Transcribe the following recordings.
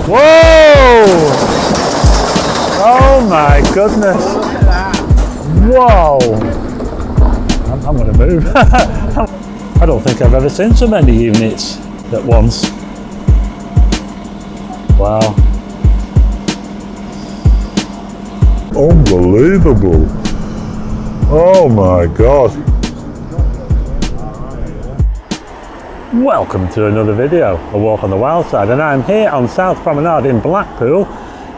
Whoa! Oh my goodness! Whoa! I'm going to move. I don't think I've ever seen so many units at once. Wow. Unbelievable. Oh my God. Welcome to another video, A Walk on the Wild Side, and I'm here on South Promenade in Blackpool,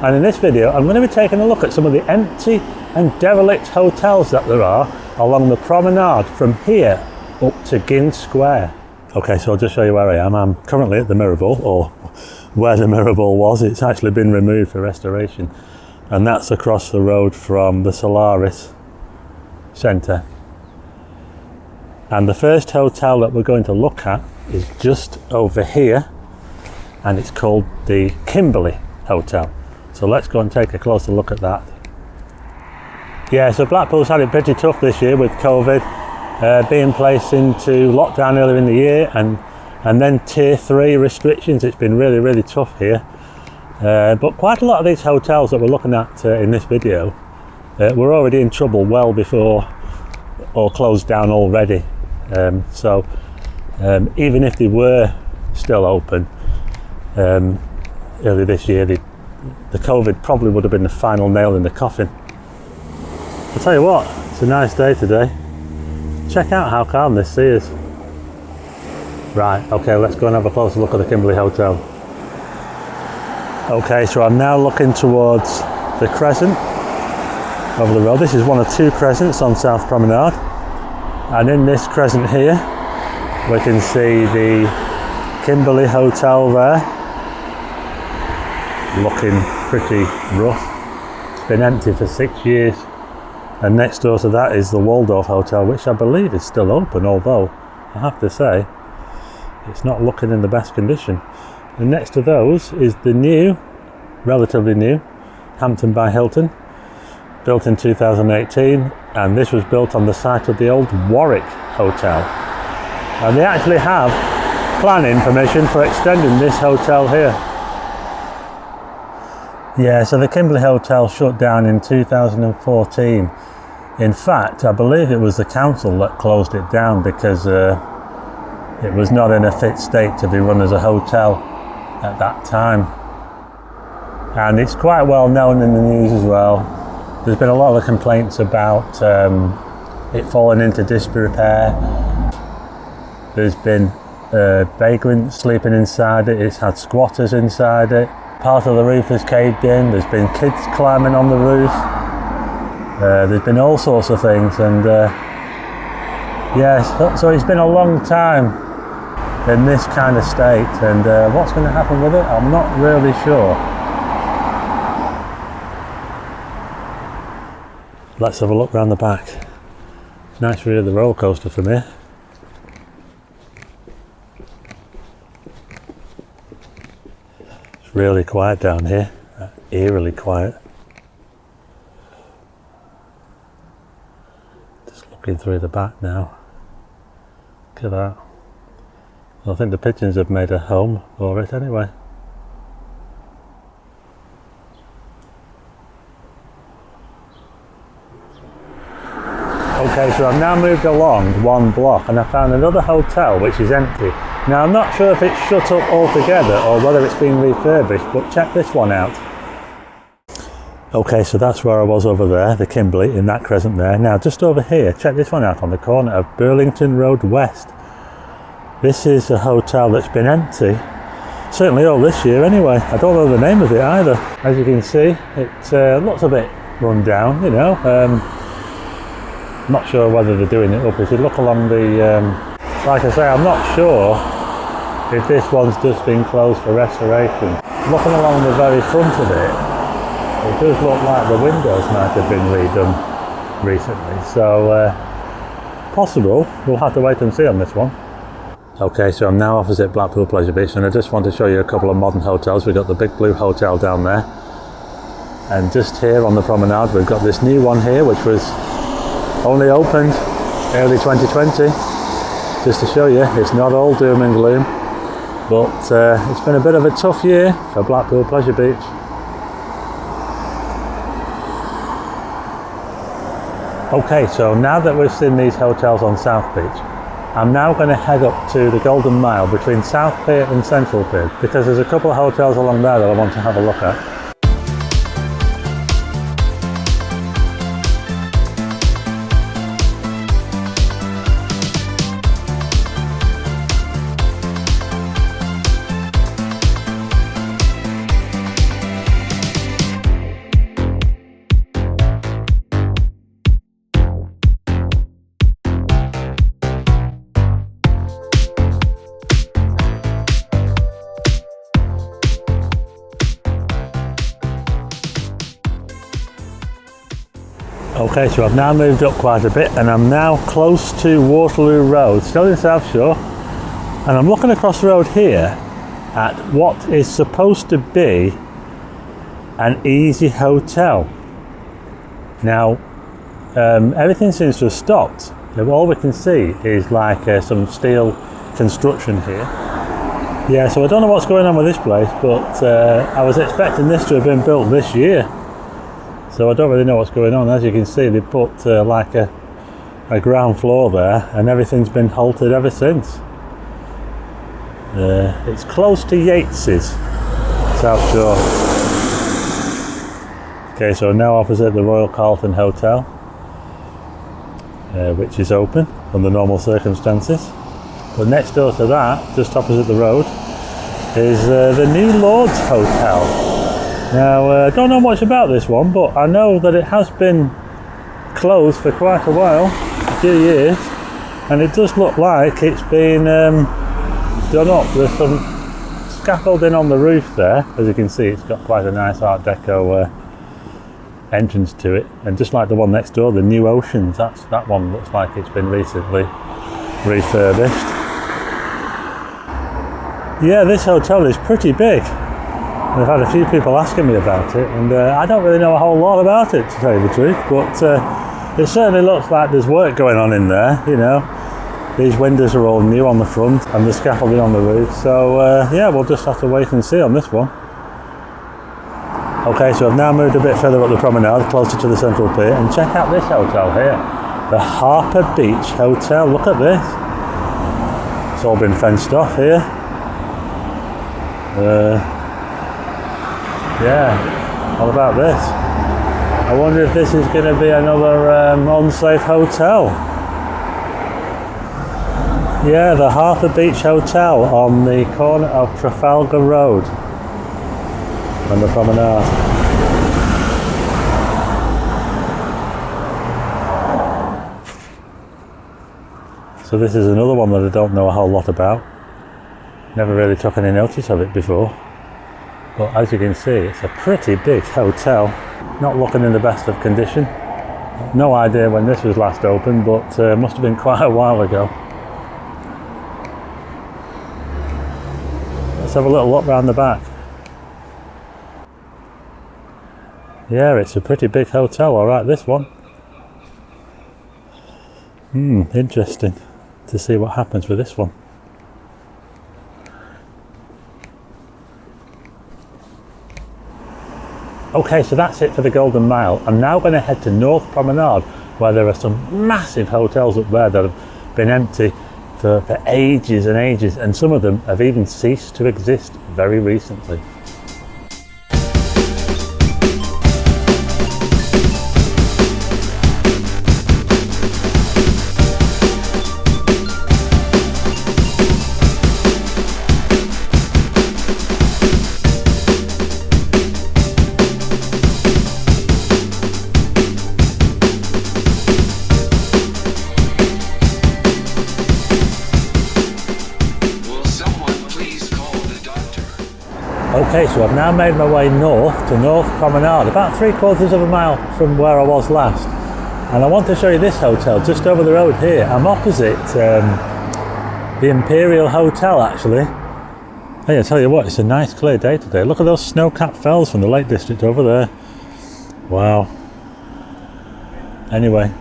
and in this video I'm going to be taking a look at some of the empty and derelict hotels that there are along the promenade from here up to Ginns Square. Okay, so I'll just show you where I am. I'm currently at the Mirrorball, or where the Mirrorball was. It's actually been removed for restoration, and that's across the road from the Solaris Centre. And the first hotel that we're going to look at is just over here, and it's called the Kimberley Hotel. So let's go and take a closer look at that. Yeah, so Blackpool's had it pretty tough this year with COVID, being placed into lockdown earlier in the year, and then tier 3 restrictions. It's been really tough here. But quite a lot of these hotels that we're looking at in this video were already in trouble well before, or closed down already. Even if they were still open early this year, the COVID probably would have been the final nail in the coffin. I'll tell you what, it's a nice day today. Check out how calm this sea is. Right, okay, let's go and have a closer look at the Kimberley Hotel. Okay, so I'm now looking towards the crescent over the road. This is one of two crescents on South Promenade, and in this crescent here we can see the Kimberley Hotel there, looking pretty rough. It's been empty for 6 years, and next door to that is the Waldorf Hotel, which I believe is still open, although I have to say it's not looking in the best condition. And next to those is the new, relatively new, Hampton by Hilton, built in 2018, and this was built on the site of the old Warwick Hotel. And they actually have planning permission for extending this hotel here. Yeah, so the Kimberley Hotel shut down in 2014. In fact, I believe it was the council that closed it down because it was not in a fit state to be run as a hotel at that time. And it's quite well known in the news as well. There's been a lot of complaints about it falling into disrepair. There's been vagrants sleeping inside it. It's had squatters inside it. Part of the roof has caved in. There's been kids climbing on the roof. There's been all sorts of things, and yes, so it's been a long time in this kind of state, and what's going to happen with it, I'm not really sure. Let's have a look around the back. Nice view of the roller coaster from here. It's really quiet down here, eerily quiet. Just looking through the back now. Look at that. I think the pigeons have made a home for it anyway. Okay, so I've now moved along one block and I found another hotel which is empty. Now I'm not sure if it's shut up altogether or whether it's been refurbished, but check this one out. Okay, so that's where I was over there, the Kimberley, in that crescent there. Now just over here, check this one out on the corner of Burlington Road West. This is a hotel that's been empty, certainly all this year anyway. I don't know the name of it either. As you can see, it looks a bit run down, you know. Not sure whether they're doing it up. If you look along the, like I say, I'm not sure if this one's just been closed for restoration. Looking along the very front of it, it does look like the windows might have been redone recently. So, possible. We'll have to wait and see on this one. Okay, so I'm now opposite Blackpool Pleasure Beach, and I just want to show you a couple of modern hotels. We've got the Big Blue Hotel down there, and just here on the promenade we've got this new one here, which was only opened early 2020. Just to show you, it's not all doom and gloom. But it's been a bit of a tough year for Blackpool Pleasure Beach. Okay, so now that we've seen these hotels on South Beach, I'm now going to head up to the Golden Mile between South Pier and Central Pier, because there's a couple of hotels along there that I want to have a look at. Okay, so I've now moved up quite a bit and I'm now close to Waterloo Road, still in South Shore, and I'm looking across the road here at what is supposed to be an Easy Hotel. Now, everything seems to have stopped. All we can see is like some steel construction here. Yeah, so I don't know what's going on with this place, but I was expecting this to have been built this year. So I don't really know what's going on. As you can see, they put like a ground floor there, and everything's been halted ever since. It's close to Yates's, South Shore. Okay, so now opposite the Royal Carlton Hotel, which is open under normal circumstances. But next door to that, just opposite the road, is the New Lords Hotel. Now, I don't know much about this one, but I know that it has been closed for quite a while, a few years, and it does look like it's been done up. There's some scaffolding on the roof there. As you can see, it's got quite a nice Art Deco entrance to it, and just like the one next door, the New Oceans, that one looks like it's been recently refurbished. Yeah, this hotel is pretty big. I've had a few people asking me about it, and I don't really know a whole lot about it, to tell you the truth, but it certainly looks like there's work going on in there, you know. These windows are all new on the front and the scaffolding on the roof, so yeah, we'll just have to wait and see on this one. Okay, so I've now moved a bit further up the promenade, closer to the Central Pier, and check out this hotel here, the Harper Beach Hotel. Look at this. It's all been fenced off here. Yeah, all about this. I wonder if this is going to be another unsafe hotel. Yeah, the Harper Beach Hotel on the corner of Trafalgar Road and the promenade. So this is another one that I don't know a whole lot about. Never really took any notice of it before. But as you can see, it's a pretty big hotel. Not looking in the best of condition. No idea when this was last opened, but must have been quite a while ago. Let's have a little look round the back. Yeah, it's a pretty big hotel, alright, this one. Interesting to see what happens with this one. Okay, so that's it for the Golden Mile. I'm now going to head to North Promenade, where there are some massive hotels up there that have been empty for ages and ages, and some of them have even ceased to exist very recently. Okay, so I've now made my way north to North Promenade, about 3/4 of a mile from where I was last. And I want to show you this hotel just over the road here. I'm opposite the Imperial Hotel, actually. Hey, I tell you what, it's a nice clear day today. Look at those snow-capped fells from the Lake District over there. Wow. Anyway,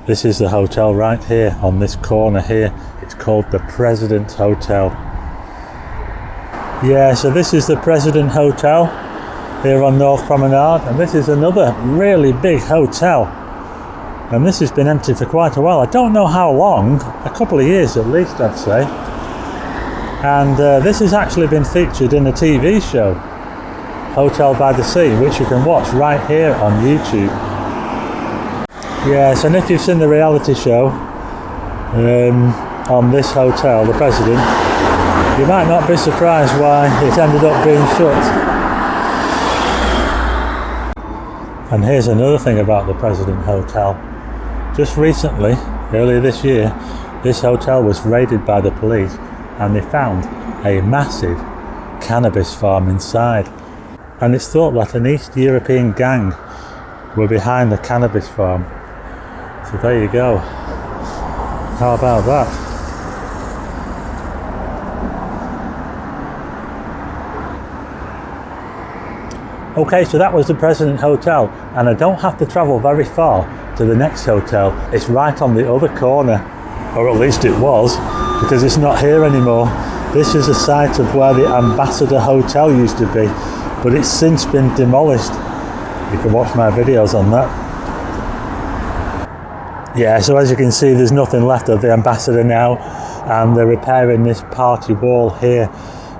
this is the hotel right here on this corner here. It's called the President's Hotel. Yeah, so this is the President Hotel here on North Promenade, and this is another really big hotel, and this has been empty for quite a while. I don't know how long, a couple of years at least I'd say, and this has actually been featured in a TV show, Hotel by the Sea, which you can watch right here on YouTube. Yes, and if you've seen the reality show on this hotel, the President, you might not be surprised why it ended up being shut. And here's another thing about the President Hotel. Just recently, earlier this year, this hotel was raided by the police and they found a massive cannabis farm inside. And it's thought that an East European gang were behind the cannabis farm. So there you go. How about that? Okay, so that was the President Hotel, and I don't have to travel very far to the next hotel. It's right on the other corner, or at least it was, because it's not here anymore. This is the site of where the Ambassador Hotel used to be, but it's since been demolished. You can watch my videos on that. Yeah, so as you can see, there's nothing left of the Ambassador now, and they're repairing this party wall here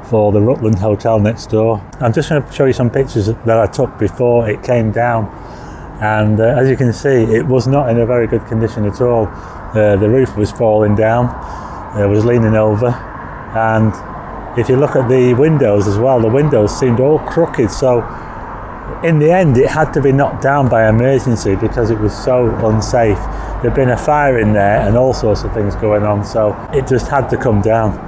for the Rutland Hotel next door. I'm just going to show you some pictures that I took before it came down, and as you can see, it was not in a very good condition at all. The roof was falling down, it was leaning over, and if you look at the windows as well, the windows seemed all crooked, so in the end it had to be knocked down by emergency because it was so unsafe. There'd been a fire in there and all sorts of things going on, so it just had to come down.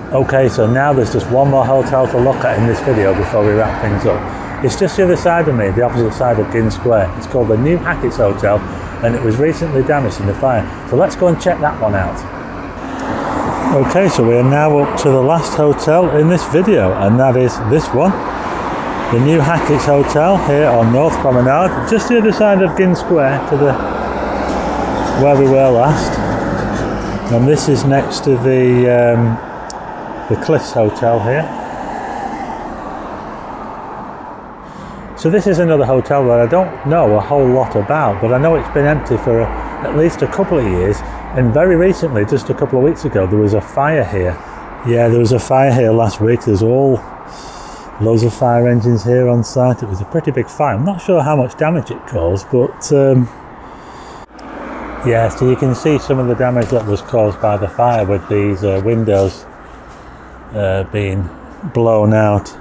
Okay, so now there's just one more hotel to look at in this video before we wrap things up. It's just the other side of me, the opposite side of Ginn Square. It's called the New Hackett's Hotel, and it was recently damaged in the fire. So let's go and check that one out. Okay, so we are now up to the last hotel in this video, and that is this one. The New Hackett's Hotel here on North Promenade, just the other side of Ginn Square to the where we were last. And this is next to the Cliffs Hotel here. So this is another hotel that I don't know a whole lot about, but I know it's been empty for at least a couple of years, and very recently, just a couple of weeks ago, there was a fire here. Yeah, there was a fire here last week. There's loads of fire engines here on site. It was a pretty big fire. I'm not sure how much damage it caused, but yeah, so you can see some of the damage that was caused by the fire with these windows being blown out.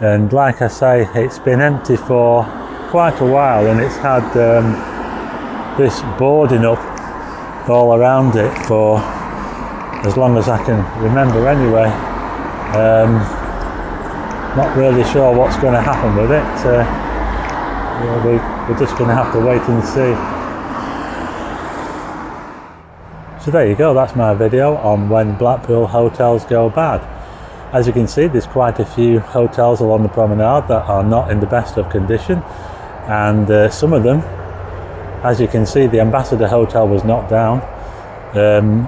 And like I say, it's been empty for quite a while, and it's had this boarding up all around it for as long as I can remember anyway. Not really sure what's going to happen with it. We're just going to have to wait and see. So there you go, that's my video on when Blackpool hotels go bad. As you can see, there's quite a few hotels along the promenade that are not in the best of condition, and some of them, as you can see, the Ambassador Hotel was knocked down.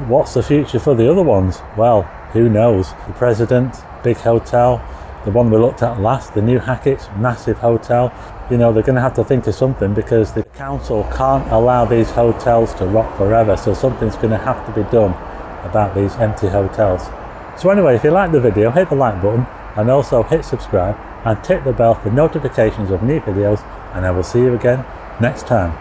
What's the future for the other ones? Well, who knows? The President, big hotel, the one we looked at last, the New Hackett's, massive hotel. You know, they're going to have to think of something, because the council can't allow these hotels to rot forever, so something's going to have to be done about these empty hotels. So anyway, if you like the video, hit the like button, and also hit subscribe and tick the bell for notifications of new videos, and I will see you again next time.